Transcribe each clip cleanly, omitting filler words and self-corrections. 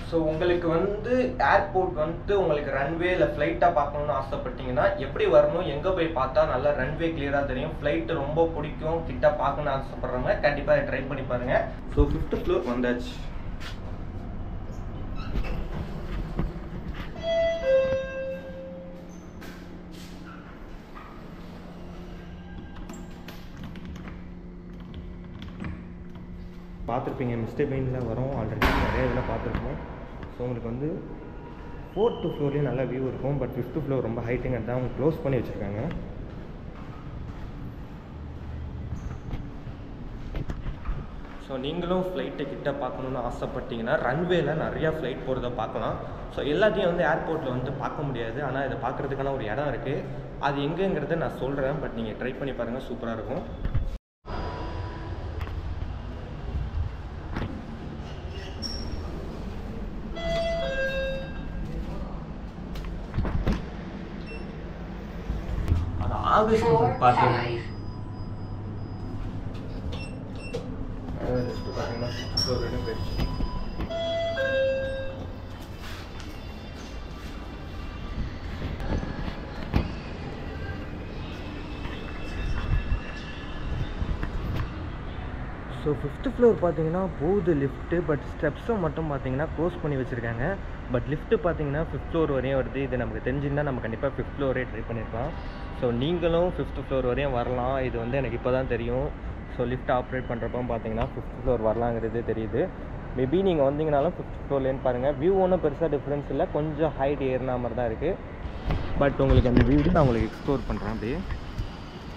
So உங்களுக்கு வந்து airport வந்து உங்களுக்கு ரன்வே இல்லை ஃப்ளைட்டாக பார்க்கணுன்னு ஆசைப்பட்டீங்கன்னா எப்படி வரணும், எங்கே போய் பார்த்தா நல்லா ரன்வே கிளியராக தெரியும், ஃப்ளைட்டு ரொம்ப பிடிக்கும், கிட்ட பார்க்கணுன்னு ஆசைப்படுறவங்க கண்டிப்பாக ட்ரை பண்ணி பாருங்கள். ஸோ 5th ஃப்ளோர் வந்தாச்சு. பார்த்துருப்பீங்க மிஸ்டர் பெயினில் வரும், ஆல்ரெடி நிறைய இதில் பார்த்துருப்போம். ஸோ உங்களுக்கு வந்து 4th ஃப்ளோர்லேயும் நல்ல வியூ இருக்கும். பட் 5th ஃப்ளோர் ரொம்ப ஹைட்டிங் தான் அவங்க க்ளோஸ் பண்ணி வச்சுருக்காங்க. ஸோ நீங்களும் ஃப்ளைட்டை கிட்ட பார்க்கணுன்னு ஆசைப்பட்டீங்கன்னா ரன்வேல நிறையா ஃப்ளைட் போகிறத பார்க்கலாம். ஸோ எல்லாத்தையும் வந்து ஏர்போர்ட்டில் வந்து பார்க்க முடியாது, ஆனால் இதை பார்க்குறதுக்கான ஒரு இடம் இருக்குது. அது எங்கேங்கிறத நான் சொல்கிறேன், பட் நீங்கள் ட்ரை பண்ணி பாருங்கள், சூப்பராக இருக்கும். ஆகஸ்ட் பார்த்தீங்கன்னா போயிடுச்சு. ஸோ 5th ஃப்ளோர் பார்த்தீங்கன்னா போகுது லிஃப்ட்டு, பட் ஸ்டெப்ஸை மட்டும் பார்த்தீங்கன்னா க்ளோஸ் பண்ணி வச்சுருக்காங்க. பட் லிஃப்ட்டு பார்த்தீங்கன்னா 5th ஃப்ளோர் வரையும் வருது. இது நமக்கு தெரிஞ்சிருந்தால் நம்ம கண்டிப்பாக 5th ஃப்ளோரே ட்ரை பண்ணியிருக்கலாம். ஸோ நீங்களும் 5th ஃப்ளோர் வரையும் வரலாம். இது வந்து எனக்கு இப்போ தான் தெரியும். ஸோ லிஃப்ட் ஆப்ரேட் பண்ணுறப்போ பார்த்தீங்கன்னா 5th ஃப்ளோர் வரலாங்கிறது தெரியுது. மேபி நீங்கள் வந்தீங்கனாலும் 5th ஃப்ளோர்லேன்னு பாருங்கள். வியூ ஒன்றும் பெருசாக டிஃப்ரென்ஸ் இல்லை, கொஞ்சம் ஹைட் ஏறின மாதிரி தான் இருக்குது. பட் உங்களுக்கு அந்த வியூ நான் உங்களுக்கு எக்ஸ்ப்ளோர் பண்ணுறேன். அப்படியே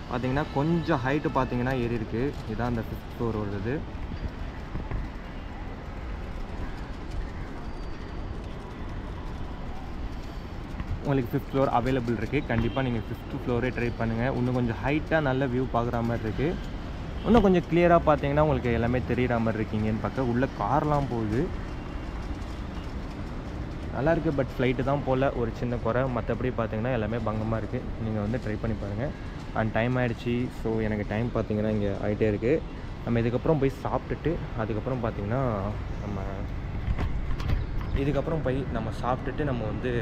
பார்த்தீங்கன்னா கொஞ்சம் ஹைட்டு பார்த்தீங்கன்னா ஏறி இருக்குது. இதுதான் அந்த 5th ஃப்ளோர் வருது. உங்களுக்கு 5th ஃப்ளோர் அவைலபிள் இருக்குது. கண்டிப்பாக நீங்கள் 5th ஃப்ளோரே ட்ரை பண்ணுங்கள். இன்னும் கொஞ்சம் ஹைட்டாக நல்ல வியூ பார்க்குற மாதிரி இருக்குது. இன்னும் கொஞ்சம் கிளியராக பார்த்தீங்கன்னா உங்களுக்கு எல்லாமே தெரிகிற மாதிரி இருக்கீங்கன்னு பார்க்க. உள்ளே கார்லாம் போகுது, நல்லாயிருக்கு. பட் ஃப்ளைட்டு தான் போல் ஒரு சின்ன குறை, மற்றபடி பார்த்தீங்கன்னா எல்லாமே பங்கமாக இருக்குது. நீங்கள் வந்து ட்ரை பண்ணி பாருங்கள். அண்ட் டைம் ஆகிடுச்சி. ஸோ எனக்கு டைம் பார்த்தீங்கன்னா இங்கே ஆகிட்டே இருக்குது. நம்ம இதுக்கப்புறம் போய் சாப்பிட்டுட்டு அதுக்கப்புறம் பார்த்தீங்கன்னா நம்ம சாப்பிட்டுட்டு நம்ம வந்து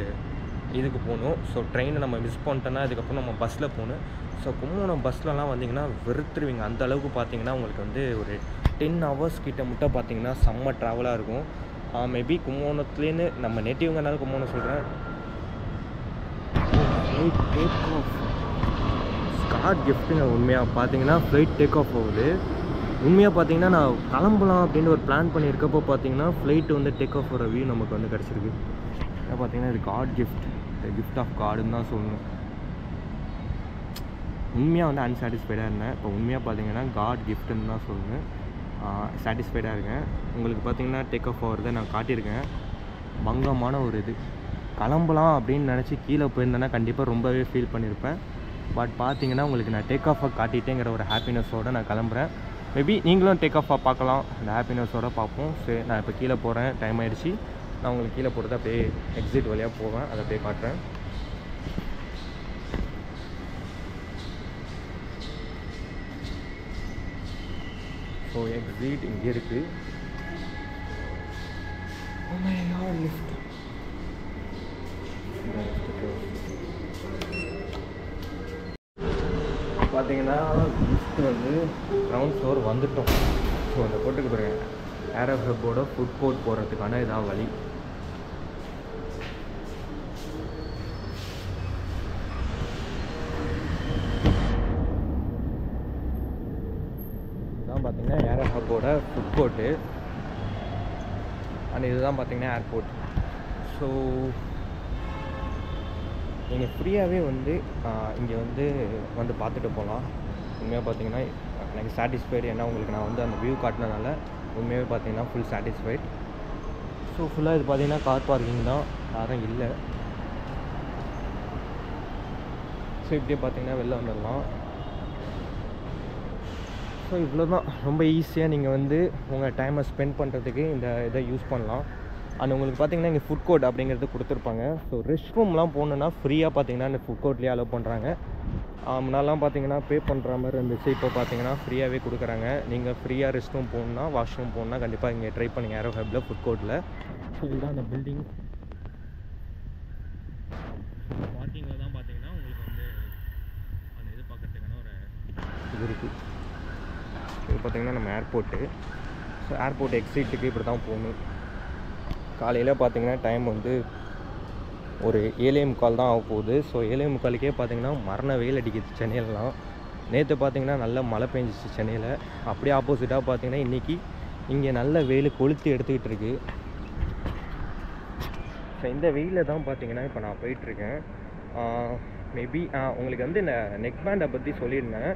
இதுக்கு போகணும். ஸோ ட்ரெயினை நம்ம மிஸ் பண்ணிட்டோன்னா இதுக்கப்புறம் நம்ம பஸ்ஸில் போகணும். ஸோ கும்பகோணம் பஸ்லலாம் வந்தீங்கன்னா வெறுத்துருவீங்க. அந்த அளவுக்கு பார்த்தீங்கன்னா உங்களுக்கு வந்து ஒரு 10 hours கிட்ட மட்டும் பார்த்தீங்கன்னா செம்ம ட்ராவலாக இருக்கும். மேபி கும்பகோணத்துலேருந்து நம்ம நேட்டிவ்ங்கனால கும்பகோணம் சொல்கிறேன். ஃப்ளைட் டேக் ஆஃப் ஸ்காட் கிஃப்ட்டுங்க. உண்மையாக பார்த்தீங்கன்னா ஃப்ளைட் டேக் ஆஃப் ஆகுது. உண்மையாக பார்த்தீங்கன்னா நான் கிளம்பலாம் அப்படின்னு ஒரு பிளான் பண்ணியிருக்கப்போ பார்த்தீங்கன்னா ஃப்ளைட்டு வந்து டேக் ஆஃப் ஆகிற வியூ நமக்கு வந்து கிடச்சிருக்கு. பார்த்தீங்கன்னா இது காட் கிஃப்ட், கிஃப்ட் ஆஃப் காடுன்னு தான் சொல்லணும். உண்மையாக வந்து அன்சாட்டிஸ்ஃபைடாக இருந்தேன். இப்போ உண்மையாக பார்த்தீங்கன்னா காட் கிஃப்ட்டுன்னு தான் சொல்லணும். சாட்டிஸ்ஃபைடாக இருக்கேன். உங்களுக்கு பார்த்தீங்கன்னா டேக் ஆஃப் ஆகிறத நான் காட்டியிருக்கேன். பங்கமான ஒரு இது. கிளம்பலாம் அப்படின்னு நினச்சி கீழே போயிருந்தேன்னா கண்டிப்பாக ரொம்பவே ஃபீல் பண்ணியிருப்பேன். பட் பார்த்தீங்கன்னா உங்களுக்கு நான் டேக் ஆஃபாக காட்டிட்டேங்கிற ஒரு ஹாப்பினஸோடு நான் கிளம்புறேன். மேபி நீங்களும் டேக் ஆஃபாக பார்க்கலாம், அந்த ஹாப்பினஸோடு பார்ப்போம். சரி, நான் இப்போ கீழே போகிறேன், டைம் ஆகிடுச்சு. நான் உங்களுக்கு கீழே போகிறது அப்படியே எக்ஸிட் வழியாக போவேன், அதை அப்படியே காட்டுறேன். ஸோ எக்ஸிட் இங்கே இருக்குது. லிஃப்ட் பார்த்தீங்கன்னா லிஃப்ட் வந்து கிரவுண்ட் ஃப்ளோர் வந்துட்டோம். ஸோ அந்த போட்டுக்கு போகிறேன் ஏரோ ஹப்போட ஃபுட் கோர்ட் போகிறதுக்கான இதான் வழி. இதுதான் பார்த்தீங்கன்னா ஏரோ ஹப்போட ஃபுட் கோர்ட்டு. அண்ட் இதுதான் பார்த்தீங்கன்னா ஏர்போர்ட். ஸோ நீங்கள் ஃப்ரீயாகவே வந்து இங்கே வந்து பார்த்துட்டு போகலாம். உண்மையாக பார்த்தீங்கன்னா எனக்கு சாட்டிஸ்ஃபைடு. ஏன்னா உங்களுக்கு நான் வந்து அந்த வியூ காட்டினதுனால உண்மையாகவே பார்த்தீங்கன்னா ஃபுல் சாட்டிஸ்ஃபைட். ஸோ ஃபுல்லாக இது பார்த்தீங்கன்னா கார் பார்க்கிங் தான், யாரும் இல்லை. ஸோ இப்படியே பார்த்தீங்கன்னா வெளில வந்துடலாம். ஸோ இவ்வளோ தான். ரொம்ப ஈஸியாக நீங்கள் வந்து உங்கள் டைமை ஸ்பெண்ட் பண்ணுறதுக்கு இந்த இதை யூஸ் பண்ணலாம். அண்ட் உங்களுக்கு பார்த்தீங்கன்னா இங்கே ஃபுட் கோர்ட் அப்படிங்கிறது கொடுத்துருப்பாங்க. ஸோ ரெஸ்ட் ரூம்லாம் போகணுன்னா ஃப்ரீயாக பார்த்தீங்கன்னா இந்த ஃபுட் கோர்ட்லேயே அலோவ் பண்ணுறாங்க. முன்னாலாம் பார்த்தீங்கன்னா பே பண்ணுற மாதிரி இருந்துச்சு. இப்போ பார்த்தீங்கன்னா ஃப்ரீயாகவே கொடுக்குறாங்க. நீங்கள் ஃப்ரீயாக ரெஸ்ட் ரூம் போகணுன்னா, வாஷ்ரூம் போகணுன்னா கண்டிப்பாக இங்கே ட்ரை பண்ணுங்கள் ஏரோ ஹப்பில் ஃபுட் கோர்ட்டில். இதுதான் அந்த பில்டிங். பார்க்கிங்கில் தான் பார்த்தீங்கன்னா உங்களுக்கு வந்து அந்த இது பார்க்குறதுக்கான ஒரு இது இருக்குது. இது பார்த்திங்கன்னா நம்ம ஏர்போர்ட்டு. ஸோ ஏர்போர்ட் எக்ஸிட்டுக்கு இப்படி தான் போகணும். காலையில் பார்த்திங்கன்னா டைம் வந்து ஒரு 7:45 தான் ஆக போகுது. ஸோ 7:45க்கே பார்த்திங்கன்னா மரண வெயில் அடிக்குது சென்னையிலலாம். நேற்று பார்த்திங்கன்னா நல்லா மழை பெஞ்சிச்சு சென்னையில். அப்படியே ஆப்போசிட்டாக பார்த்திங்கன்னா இன்றைக்கி இங்கே நல்ல வெயில் கொளுத்தி எடுத்துக்கிட்டு இருக்கு. ஸோ இந்த வெயிலில் தான் பார்த்திங்கன்னா இப்போ நான் போயிட்டுருக்கேன். மேபி உங்களுக்கு வந்து இந்த நெக் பேண்டை பற்றி சொல்லியிருந்தேன்.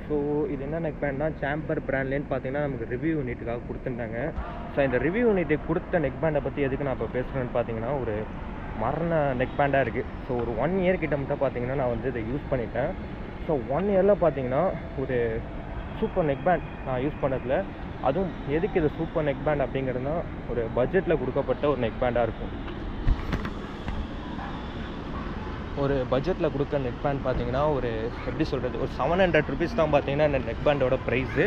ஸோ இது என்ன நெக் பேண்ட்னா சாம்பர் பிராண்ட்லேன்னு பார்த்தீங்கன்னா நமக்கு ரிவ்யூ யூனிட்டுக்காக கொடுத்துருந்தாங்க. ஸோ இந்த ரிவ்யூ யூனிட்டுக்கு கொடுத்த நெக் பேண்டை பற்றி எதுக்கு நான் இப்போ பேசுகிறேன்னு பார்த்தீங்கன்னா ஒரு மரண நெக் பேண்டாக இருக்குது. ஸோ ஒரு 1 இயர் கிட்ட மட்டும் பார்த்தீங்கன்னா நான் வந்து இதை யூஸ் பண்ணிட்டேன். ஸோ 1 இயரில் பார்த்தீங்கன்னா ஒரு சூப்பர் நெக் பேண்ட் நான் யூஸ் பண்ணதில். அதுவும் எதுக்கு இது சூப்பர் நெக் பேண்ட் அப்படிங்கிறதுனா ஒரு பட்ஜெட்டில் கொடுக்கப்பட்ட ஒரு நெக் பேண்டாக இருக்கும். ஒரு பட்ஜெட்டில் கொடுக்க நெக் பேண்ட் பார்த்தீங்கன்னா ஒரு எப்படி சொல்கிறது, ஒரு 700 ருபீஸ் தான் பார்த்தீங்கன்னா இந்த நெக் பேண்டோட ப்ரைஸு.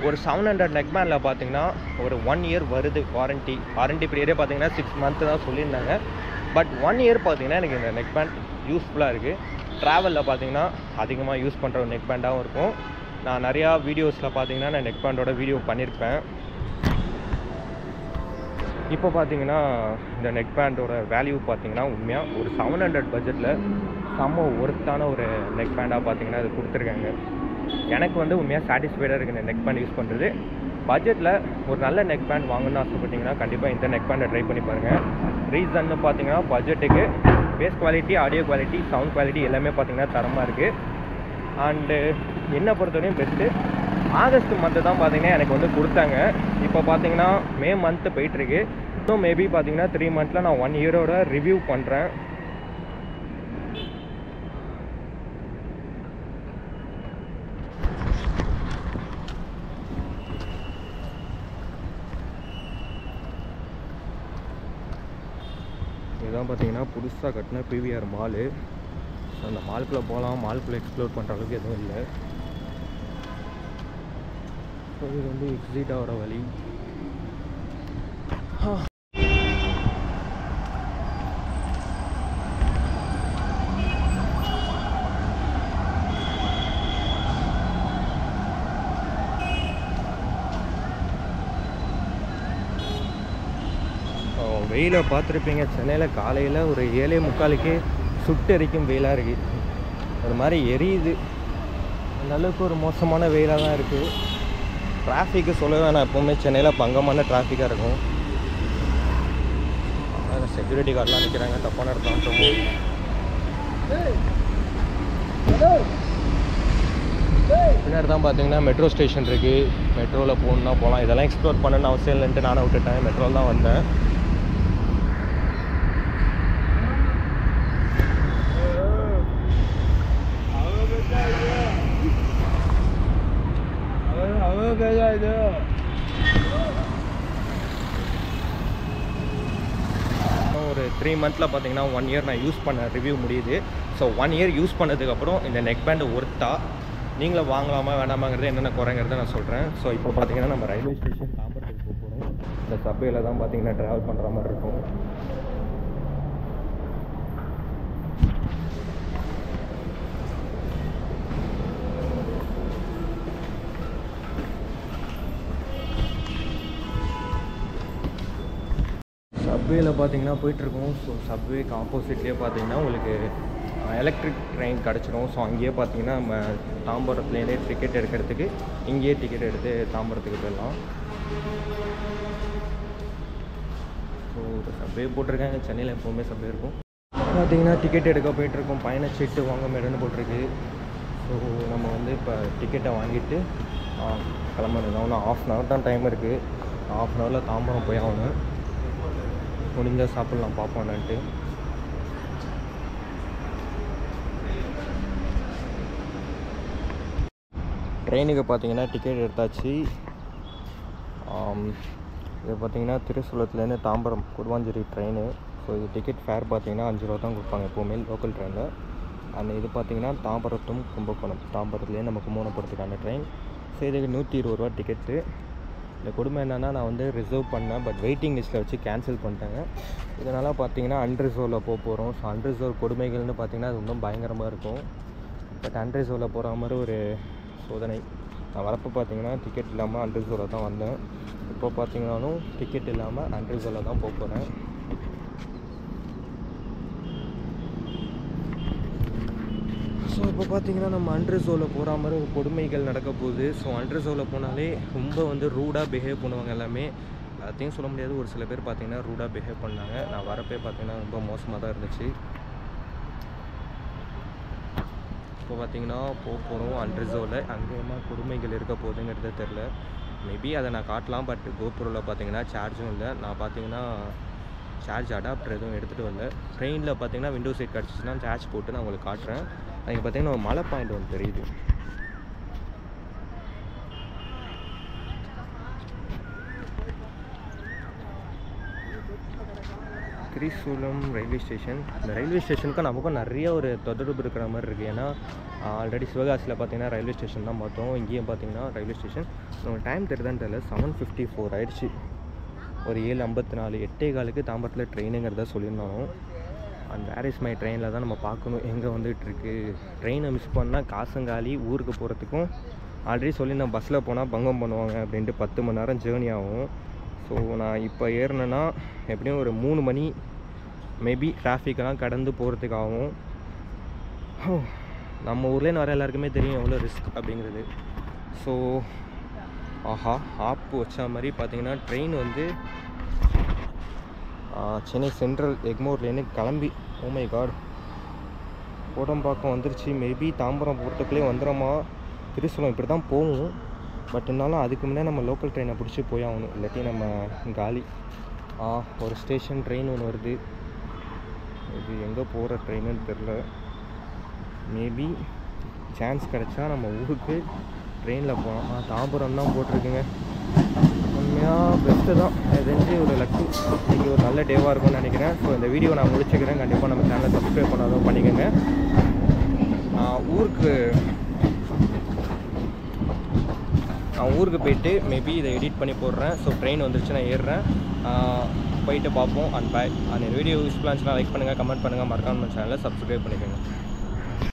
ஒரு 700 நெக் பேண்டில் பார்த்தீங்கன்னா ஒரு 1 இயர் வருது வாரண்ட்டி பீரியடே பார்த்தீங்கன்னா 6 மந்த்து தான் சொல்லியிருந்தாங்க. பட் 1 இயர் பார்த்தீங்கன்னா எனக்கு இந்த நெக் பேண்ட் யூஸ்ஃபுல்லாக இருக்குது. ட்ராவலில் பார்த்தீங்கன்னா அதிகமாக யூஸ் பண்ணுற ஒரு நெக் பேண்டாகவும் இருக்கும். நான் நிறையா வீடியோஸில் பார்த்தீங்கன்னா நான் நெக் பேண்டோட வீடியோ பண்ணியிருப்பேன். இப்போ பார்த்தீங்கன்னா இந்த நெக் பேண்டோட வேல்யூ பார்த்தீங்கன்னா உண்மையாக ஒரு 700 பட்ஜெட்டில் செம்ம ஒர்த்தான ஒரு நெக் பேண்டாக பார்த்தீங்கன்னா இது கொடுத்துருக்காங்க. எனக்கு வந்து உண்மையாக சாட்டிஸ்ஃபைடாக இருக்குது இந்த நெக் பேண்ட் யூஸ் பண்ணுறது. பட்ஜெட்டில் ஒரு நல்ல நெக் பேண்ட் வாங்கணும்னு ஆசைப்பட்டிங்கன்னா கண்டிப்பாக இந்த நெக் பேண்டை ட்ரை பண்ணி பாருங்கள். ரீசன்னு பார்த்தீங்கன்னா பட்ஜெட்டுக்கு bass quality, audio quality, sound quality எல்லாமே பார்த்தீங்கன்னா தரமாக இருக்குது. அண்டு என்னை பொறுத்தவரையும் பெஸ்ட்டு ஆகஸ்ட் மந்த்து தான் பார்த்தீங்கன்னா எனக்கு வந்து கொடுத்தாங்க. இப்போ பார்த்தீங்கன்னா மே மந்த்து போயிட்டுருக்கு. இன்னும் மேபி பார்த்தீங்கன்னா 3 மந்த்தில் நான் 1 இயரோட ரிவ்யூ பண்ணுறேன். இதுதான் பார்த்தீங்கன்னா புதுசாக கட்டின பிவிஆர் மாலு. ஸோ அந்த மாலுக்குள்ளே போகலாம். மாலுக்குள்ளே எக்ஸ்ப்ளோர் பண்ணுற அளவுக்கு எதுவும் இல்லை. ஸோ இது வந்து எக்ஸிட் ஆகிற வழி. வெயிலை பார்த்துருப்பீங்க. சென்னையில் காலையில் ஒரு 7:45க்கே சுட்டெரிக்கும் வெயிலாக இருக்குது. ஒரு மாதிரி எரியுது. அந்த அளவுக்கு ஒரு மோசமான வெயிலாக தான் இருக்குது. டிராஃபிக்கு சொல்ல வேணாம். எப்போவுமே சென்னையில் பங்கமான டிராஃபிக்காக இருக்கும். அதில் செக்யூரிட்டி கார்டெலாம் நிற்கிறாங்க. தப்பான இடத்துல பின்னாடி தான் பார்த்தீங்கன்னா மெட்ரோ ஸ்டேஷன் இருக்குது. மெட்ரோவில் போகணுன்னா போகலாம். இதெல்லாம் எக்ஸ்ப்ளோர் பண்ணணுன்னு அவசியம் இல்லைன்ட்டு நானும் விட்டுட்டேன். மெட்ரோவில் தான் வந்தேன். ஒரு 3 மந்த்தில் பார்த்தீங்கன்னா 1 இயர் நான் யூஸ் பண்ண ரிவ்யூ முடியுது. ஸோ 1 இயர் யூஸ் பண்ணதுக்கப்புறம் இந்த நெக் பேண்டு ஒர்த்தா, நீங்களும் வாங்கலாமா வேணாமாங்கிறது என்னென்ன குறைங்கிறத நான் சொல்கிறேன். ஸோ இப்போ பார்த்தீங்கன்னா நம்ம ரயில்வே ஸ்டேஷன் தாம்பரத்துக்கு போக போகிறோம். இந்த சப்வேல தான் பார்த்தீங்கன்னா ட்ராவல் பண்ணுற மாதிரி இருக்கும். சப்வேல பார்த்தீங்கன்னா போயிட்டுருக்கோம். ஸோ சப்வேக்கு ஆப்போசிட்லேயே பார்த்தீங்கன்னா உங்களுக்கு எலக்ட்ரிக் ட்ரெயின் கிடச்சிடும். ஸோ அங்கேயே பார்த்தீங்கன்னா நம்ம தாம்பரத்துலேருந்தே டிக்கெட் எடுக்கிறதுக்கு இங்கேயே டிக்கெட் எடுத்து தாம்பரத்துக்கு போயிடலாம். ஸோ சப்வே போட்டிருக்காங்க. சென்னையில் எப்போவுமே சப்வே இருக்கும். பார்த்தீங்கன்னா டிக்கெட் எடுக்க போயிட்டுருக்கோம். பயணச்சீட்டு வாங்க மேடன்னு போட்டிருக்கு. ஸோ நம்ம வந்து இப்போ டிக்கெட்டை வாங்கிட்டு கிளம்பணும். ஒன்று 1/2 hour தான் டைம் இருக்குது. 1/2 hourல தாம்பரம் போய் ஆகணும். முடிஞ்சால் சாப்பிட்லாம் பார்ப்போம்னுட்டு. ட்ரெயினுக்கு பார்த்தீங்கன்னா டிக்கெட் எடுத்தாச்சு. இது பார்த்தீங்கன்னா திருசூலத்துலேருந்து தாம்பரம் குடுவாஞ்சேரி ட்ரெயின். ஸோ இது டிக்கெட் ஃபேர் பார்த்தீங்கன்னா 5 ரூபா தான் கொடுப்பாங்க எப்போவுமே லோக்கல் ட்ரெயினில். அண்ட் இது பார்த்தீங்கன்னா தாம்பரத்தும் கும்பகோணம், தாம்பரத்துலேயே நம்ம கும்பகோணம் போகிறதுக்கான ட்ரெயின். ஸோ இதுக்கு 120 ரூபா டிக்கெட்டு. இந்த கொடுமை என்னென்னா நான் வந்து ரிசர்வ் பண்ணேன், பட் வெயிட்டிங் லிஸ்ட்டில் வச்சு கேன்சல் பண்ணிட்டேங்க. இதனால் பார்த்தீங்கன்னா அன்ரிசர்வில் போகிறோம். ஸோ அன்ரிசர்வ் கொடுமைகள்னு பார்த்தீங்கன்னா அது இன்னும் பயங்கரமாக இருக்கும். பட் அன்ரிசர்வில் போகிற மாதிரி ஒரு சோதனை. நான் வரப்போ பார்த்தீங்கன்னா டிக்கெட் இல்லாமல் அன்ரிசர்வில் தான் வந்தேன். இப்போ பார்த்தீங்கன்னாலும் டிக்கெட் இல்லாமல் அன்ரிசர்வில் தான் போகிறேன். ஸோ இப்போ பார்த்தீங்கன்னா நம்ம அன்ரிசர்வில் போகிற மாதிரி ஒரு கொடுமைகள் நடக்க போகுது. ஸோ அன்ரிசர்வில் போனாலே ரொம்ப வந்து ரூடாக பிஹேவ் பண்ணுவாங்க எல்லாமே. எல்லாத்தையும் சொல்ல முடியாது, ஒரு சில பேர் பார்த்தீங்கன்னா ரூடாக பிஹேவ் பண்ணாங்க. நான் வரப்போ பார்த்தீங்கன்னா ரொம்ப மோசமாக தான் இருந்துச்சு. இப்போ பார்த்தீங்கன்னா போகிறோம் அன்ரிசர்வில். அங்கேயுமா கொடுமைகள் இருக்க போகுதுங்கிறது தெரில. மேபி அதை நான் காட்டலாம், பட் கோப்ரோவில் பார்த்தீங்கன்னா சார்ஜும் இல்லை. நான் பார்த்தீங்கன்னா சார்ஜ் அடாப்டர் எதுவும் எடுத்துகிட்டு வரல. ட்ரெயினில் பார்த்தீங்கன்னா விண்டோ சீட் கிடச்சிச்சின்னா சார்ஜ் போட்டு நான் உங்களுக்கு காட்டுறேன். அங்கே பார்த்தீங்கன்னா ஒரு மலை பாயிண்ட் ஒன்று தெரியுது. திரிசூலம் ரயில்வே ஸ்டேஷன். இந்த ரயில்வே ஸ்டேஷனுக்கும் நமக்கும் நிறைய ஒரு தொடர்பு இருக்கிற மாதிரி இருக்குது. ஏன்னா ஆல்ரெடி சிவகாசியில் பார்த்தீங்கன்னா ரயில்வே ஸ்டேஷன் தான் பார்த்தோம். இங்கேயும் பார்த்தீங்கன்னா ரயில்வே ஸ்டேஷன். நம்ம டைம் தெரியுதான்னு தெரியல, 7:54 ஆயிடுச்சு. ஒரு 7:54 8:15க்கு தாம்பரத்தில் ட்ரெயினுங்கிறத சொல்லியிருந்தாலும். அண்ட் வேர் இஸ் மை ட்ரெயினில் தான் நம்ம பார்க்கணும் எங்கே வந்துகிட்ருக்கு. ட்ரெயினை மிஸ் பண்ணால் காசுங்காலி. ஊருக்கு போகிறதுக்கும் ஆல்ரெடி சொல்லியிருந்தேன், பஸ்ஸில் போனால் பங்கம் பண்ணுவாங்க அப்படின்ட்டு 10 மணி நேரம் ஜேர்னி ஆகும். ஸோ நான் இப்போ ஏறினேன்னா எப்படியும் ஒரு 3 மணி மேபி டிராஃபிக்கெல்லாம் கடந்து போகிறதுக்கு ஆகும். நம்ம ஊர்லேன்னு வர எல்லாருக்குமே தெரியும் எவ்வளோ ரிஸ்க் அப்படிங்கிறது. ஸோ ஆஹா, ஆப்பு வச்ச மாதிரி பார்த்தீங்கன்னா ட்ரெயின் வந்து சென்னை சென்ட்ரல் எக்மோர்லேருந்து கிளம்பி மை காட் கோடம்பாக்கம் வந்துருச்சு. மேபி தாம்பரம் போகிறதுக்குள்ளே வந்துடுமா. திரிசூலம் இப்படி தான் போகும். பட் இருந்தாலும் அதுக்கு முன்னே நம்ம லோக்கல் ட்ரெயினை பிடிச்சி போய் ஆகணும், இல்லாட்டி நம்ம காலி. ஒரு ஸ்டேஷன் ட்ரெயின் ஒன்று வருது. இது எங்கே போகிற ட்ரெயினுன்னு தெரில. மேபி சான்ஸ் கிடச்சா நம்ம ஊருக்கு ட்ரெயினில் போகலாம். தாம்பரம் தான் போட்டிருக்குங்க. உண்மையாக பெஸ்ட்டு தான். தெரிஞ்சு ஒரு லக்கு இன்றைக்கி ஒரு நல்ல டேவாக இருக்கும்னு நினைக்கிறேன். ஸோ இந்த வீடியோ நான் முடிச்சுக்கிறேன். கண்டிப்பாக நம்ம சேனலை சப்ஸ்கிரைப் பண்ணாதான் பண்ணிக்கோங்க. ஊருக்கு போயிட்டு மேபி இதை எடிட் பண்ணி போடுறேன். ஸோ ட்ரெயின் வந்துருச்சு, நான் ஏறுறேன். போயிட்டு பார்ப்போம். அண்ட் பாய். அந்த வீடியோ யூஸ்ஃபுல்லாக இருந்துச்சுன்னா லைக் பண்ணுங்கள், கமெண்ட் பண்ணுங்கள், மறக்காம நம்ம சேனலை சப்ஸ்கிரைப் பண்ணிக்கோங்க.